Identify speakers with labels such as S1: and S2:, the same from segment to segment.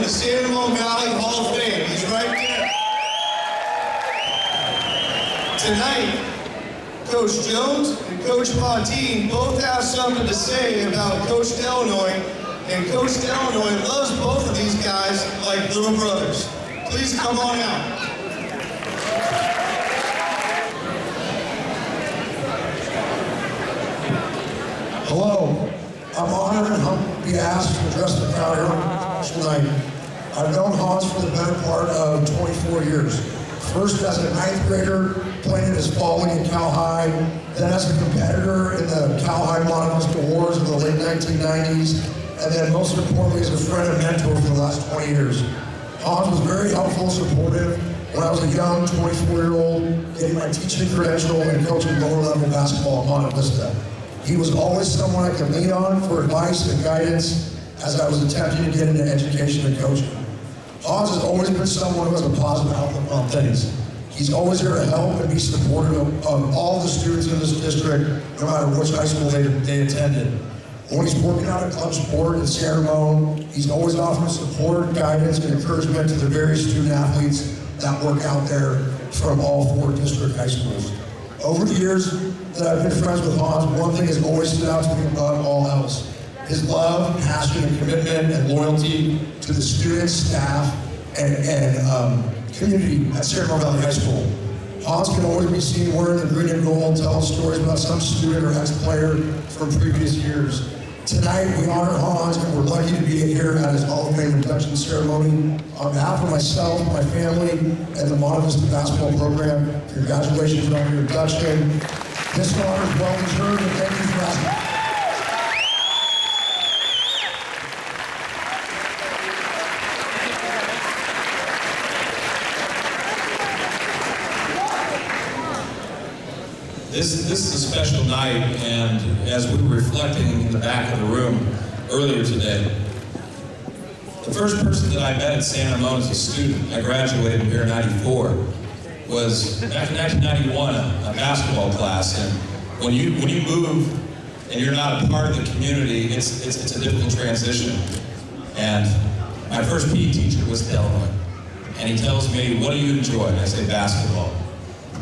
S1: the San Ramon Valley Hall of Fame. He's right there. Tonight, Coach Jones and Coach Pontine both have something to say about Coach Lannoy, and Coach Lannoy loves both of these guys like little brothers. Please come on out.
S2: Hello, I'm honored and humbled to be asked to address the crowd here tonight. I've known Hans for the better part of 24 years. First as a ninth grader, playing at his fall league in Cal High, then as a competitor in the Cal High Monte Vista Wars in the late 1990s, and then most importantly as a friend and mentor for the last 20 years. Hans was very helpful and supportive when I was a young 24-year-old getting my teaching credential and coaching lower level basketball at Monte Vista. He was always someone I could lean on for advice and guidance as I was attempting to get into education and coaching. Hans has always been someone who has a positive outlook on things. He's always here to help and be supportive of all the students in this district, no matter which high school they attended. When he's working out a club sport in San Ramon, he's always offering support, guidance, and encouragement to the various student athletes that work out there from all 4 district high schools. Over the years that I've been friends with Hans, one thing has always stood out to me above all else. His love, passion, and commitment and loyalty to the students, staff, and community at San Ramon Valley High School. Hans can always be seen wearing the green and gold, telling stories about some student or ex-player from previous years. Tonight, we honor Hans, and we're lucky to be here at his Hall of Fame induction ceremony. On behalf of myself, my family, and the Monte Vista basketball program, congratulations on your induction. This honor is well deserved, and thank you for asking.
S3: This is a special night, and as we were reflecting in the back of the room earlier today, the first person that I met at San Ramon as a student, I graduated here in '94, was back in 1991, a basketball class. And when you move and you're not a part of the community, it's a difficult transition. And my first PE teacher was Lannoy, and he tells me, "What do you enjoy?" And I say, "Basketball."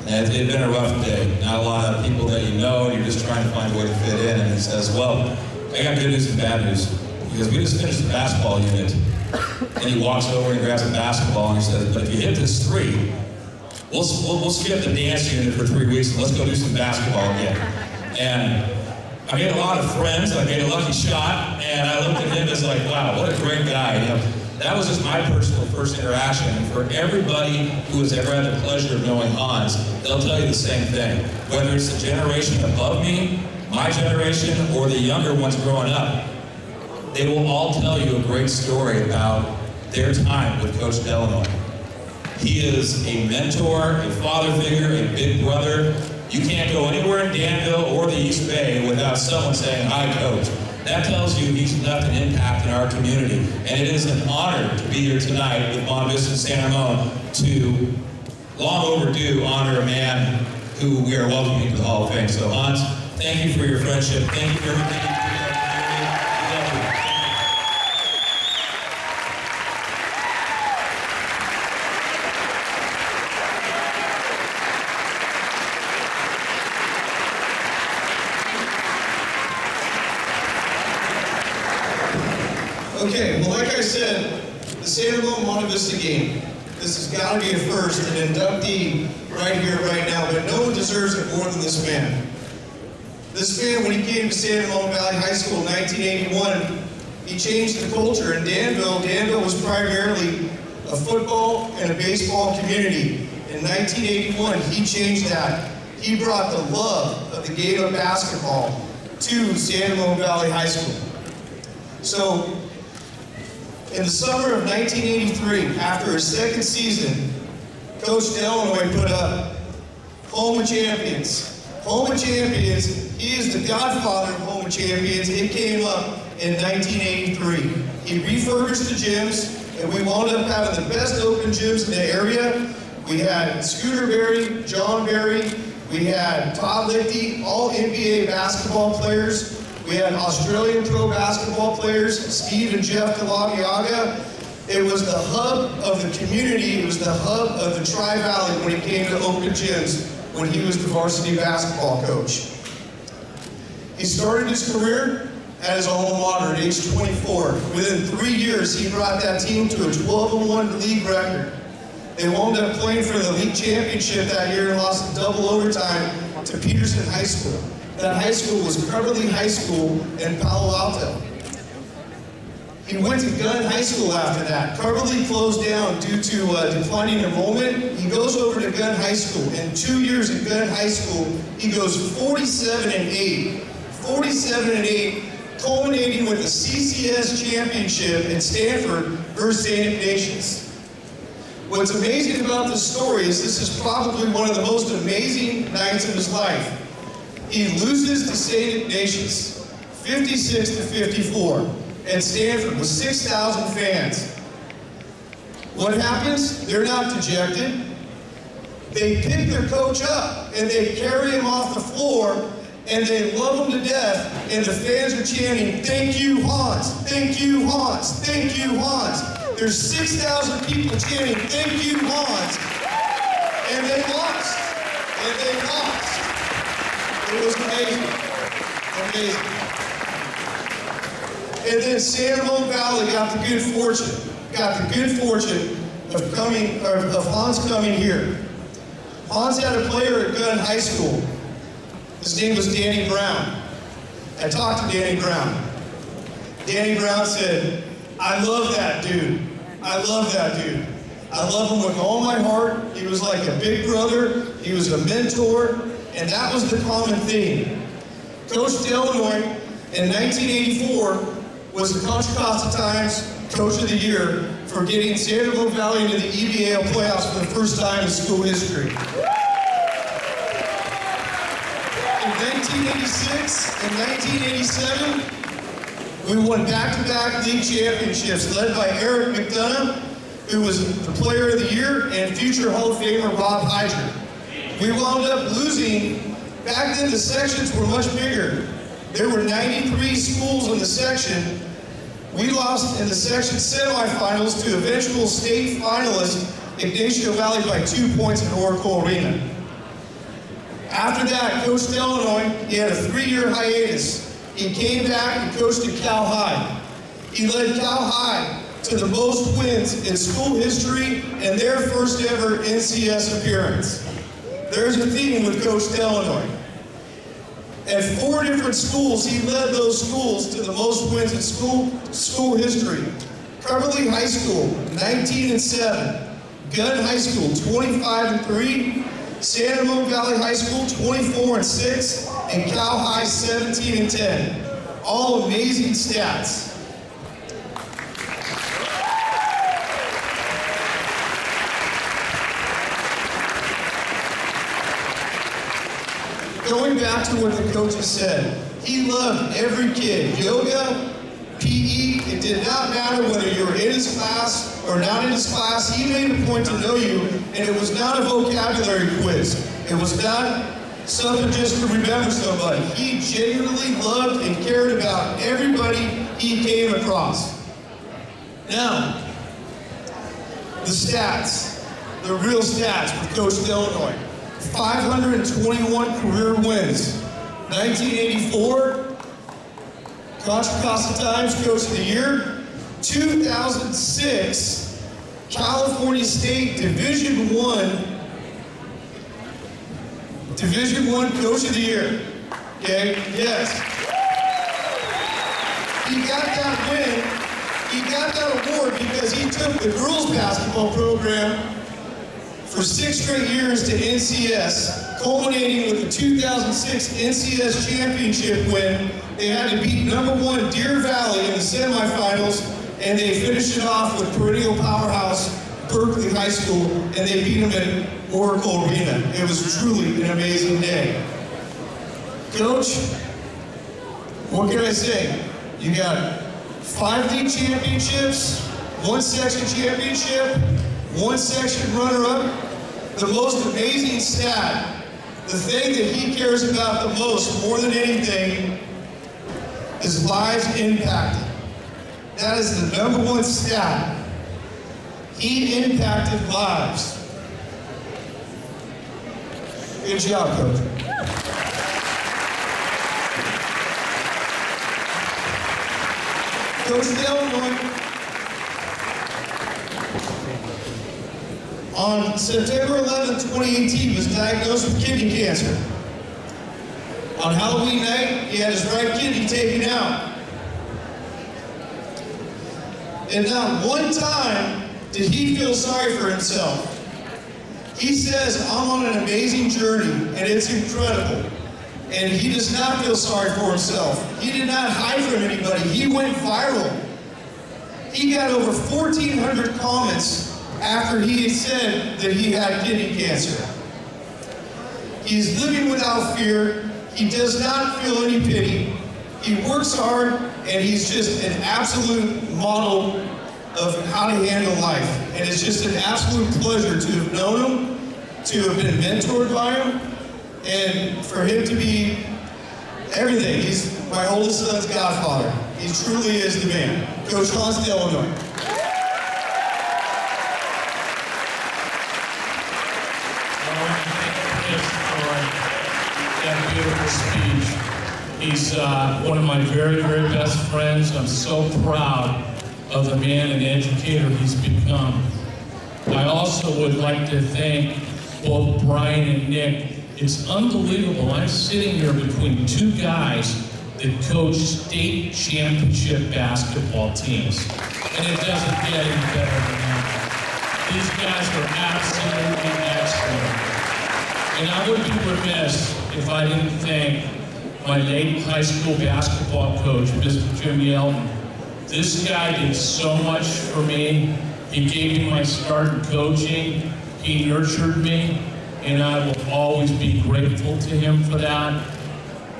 S3: And it had been a rough day. Not a lot of people that you know, and you're just trying to find a way to fit in. And he says, "Well, I got good news and bad news." Because we just finished the basketball unit. And he walks over and grabs a basketball and he says, "But if you hit this 3, we'll skip the dance unit for 3 weeks and let's go do some basketball again." And I made a lot of friends, I made a lucky shot, and I looked at him as like, wow, what a great guy. You know, that was just my personal first interaction. And for everybody who has ever had the pleasure of knowing Hans, they'll tell you the same thing. Whether it's the generation above me, my generation, or the younger ones growing up, they will all tell you a great story about their time with Coach Lannoy. He is a mentor, a father figure, a big brother. You can't go anywhere in Danville or the East Bay without someone saying, "Hi, Coach." That tells you he's left an impact in our community. And it is an honor to be here tonight with Monte Vista and San Ramon to, long overdue, honor a man who we are welcoming to the Hall of Fame. So Hans, thank you for your friendship. Thank you for everything you do for our community. We love you.
S1: Okay, well, like I said, the San Ramon Monte Vista game, this has got to be a first, an inductee right here, right now, but no one deserves it more than this man. This man, when he came to San Ramon Valley High School in 1981, he changed the culture in Danville. Danville was primarily a football and a baseball community. In 1981, he changed that. He brought the love of the game of basketball to San Ramon Valley High School. So, in the summer of 1983, after his second season, Coach Lannoy put up Home of Champions. Home of Champions, he is the godfather of Home of Champions. It came up in 1983. He refurbished the gyms, and we wound up having the best open gyms in the area. We had Scooter Berry, John Berry, we had Todd Lichty, all NBA basketball players. We had Australian pro basketball players, Steve and Jeff Calabiaga. It was the hub of the community. It was the hub of the Tri-Valley when it came to open gyms when he was the varsity basketball coach. He started his career at his alma mater at age 24. Within 3 years, he brought that team to a 12-1 league record. They wound up playing for the league championship that year and lost in double overtime to Peterson High School. That high school was Coverly High School in Palo Alto. He went to Gunn High School after that. Coverly closed down due to declining enrollment. He goes over to Gunn High School. In 2 years at Gunn High School, he goes 47-8. 47-8, culminating with the CCS championship in Stanford versus St. Ignatius. What's amazing about this story is this is probably one of the most amazing nights of his life. He loses to St. Ignatius, 56-54, at Stanford with 6,000 fans. What happens? They're not dejected. They pick their coach up and they carry him off the floor and they love him to death, and the fans are chanting, "Thank you, Hans! Thank you, Hans! Thank you, Hans!" There's 6,000 people chanting, "Thank you, Hans!" And they lost. And they lost. It was amazing. Amazing. And then San Ramon Valley got the good fortune of Hans coming here. Hans had a player at Gunn High School. His name was Danny Brown. I talked to Danny Brown. Danny Brown said, "I love that dude. I love that dude. I love him with all my heart. He was like a big brother. He was a mentor." And that was the common theme. Coach Lannoy in 1984 was the Contra Costa Times Coach of the Year for getting San Ramon Valley into the EVAL playoffs for the first time in school history. In 1986 and 1987, we won back-to-back league championships led by Eric McDonough, who was the Player of the Year, and future Hall of Famer Rob Hyder. We wound up losing. Back then, the sections were much bigger. There were 93 schools in the section. We lost in the section semifinals to eventual state finalist Ignacio Valley by 2 points in Oracle Arena. After that, Coach Lannoy, he had a 3-year hiatus. He came back and coached at Cal High. He led Cal High to the most wins in school history and their first ever NCS appearance. There's a theme with Coach Lannoy. At 4 different schools, he led those schools to the most wins in school history. Coverly High School, 19-7. Gunn High School, 25-3. San Ramon Valley High School, 24-6. And Cal High, 17-10. All amazing stats. Going back to what the coaches said, he loved every kid. Yoga, PE, it did not matter whether you were in his class or not in his class. He made a point to know you, and it was not a vocabulary quiz. It was not something just to remember somebody. He genuinely loved and cared about everybody he came across. Now, the stats, the real stats with Coach Lannoy. 521 career wins. 1984, Contra Costa Times Coach of the Year. 2006, California State Division I Coach of the Year. Okay, yes. He got that win, he got that award because he took the girls basketball program for 6 straight years to NCS, culminating with the 2006 NCS championship win. They had to beat #1 Deer Valley in the semifinals, and they finished it off with perennial powerhouse Berkeley High School, and they beat them at Oracle Arena. It was truly an amazing day. Coach, what can I say? You got 5 league championships, 1 section championship, 1 section runner-up. The most amazing stat, the thing that he cares about the most, more than anything, is lives impacted. That is the #1 stat He impacted lives. Good job, Coach. Coach of Lannoy, on September 11, 2018, was diagnosed with kidney cancer. On Halloween night, he had his right kidney taken out. And not one time did he feel sorry for himself. He says, I'm on an amazing journey, and it's incredible. And he does not feel sorry for himself. He did not hide from anybody. He went viral. He got over 1,400 comments after he had said that he had kidney cancer. He's living without fear. He does not feel any pity. He works hard, and he's just an absolute model of how to handle life. And it's just an absolute pleasure to have known him, to have been mentored by him, and for him to be everything. He's my oldest son's godfather. He truly is the man. Coach Hans of Lannoy.
S4: That beautiful speech. He's one of my very, very best friends. I'm so proud of the man and educator he's become. I also would like to thank both Brian and Nick. It's unbelievable. I'm sitting here between two guys that coach state championship basketball teams. And it doesn't get any better than that. These guys are absolutely excellent. And I would be remiss if I didn't thank my late high school basketball coach, Mr. Jim Yelton. This guy did so much for me. He gave me my start in coaching. He nurtured me, and I will always be grateful to him for that.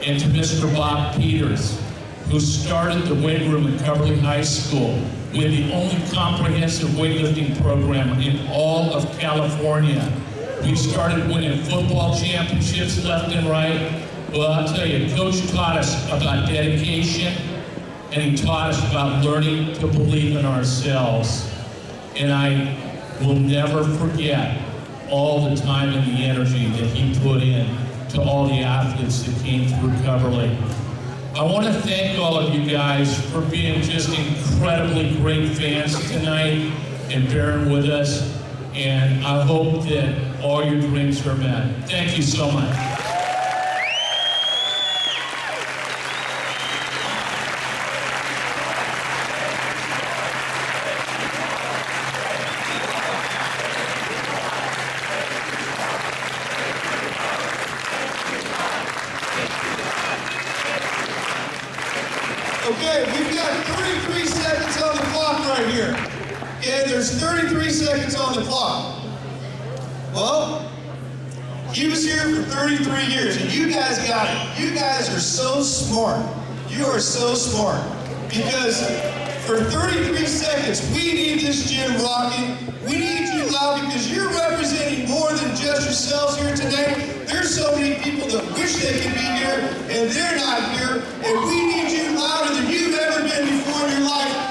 S4: And to Mr. Bob Peters, who started the weight room at Coverly High School. We had the only comprehensive weightlifting program in all of California. We started winning football championships left and right. Well, I'll tell you, Coach taught us about dedication, and he taught us about learning to believe in ourselves. And I will never forget all the time and the energy that he put in to all the athletes that came through Coverly. I want to thank all of you guys for being just incredibly great fans tonight and bearing with us. And I hope that all your dreams are met. Thank you so much.
S1: Okay, we've got 33 seconds on the clock right here. Okay, there's 33 seconds on the clock. Well, he was here for 33 years, and you guys got it. You guys are so smart. You are so smart. Because for 33 seconds, we need this gym rocking. We need you loud because you're representing more than just yourselves here today. There's so many people that wish they could be here, and they're not here. And we need you louder than you've ever been before in your life.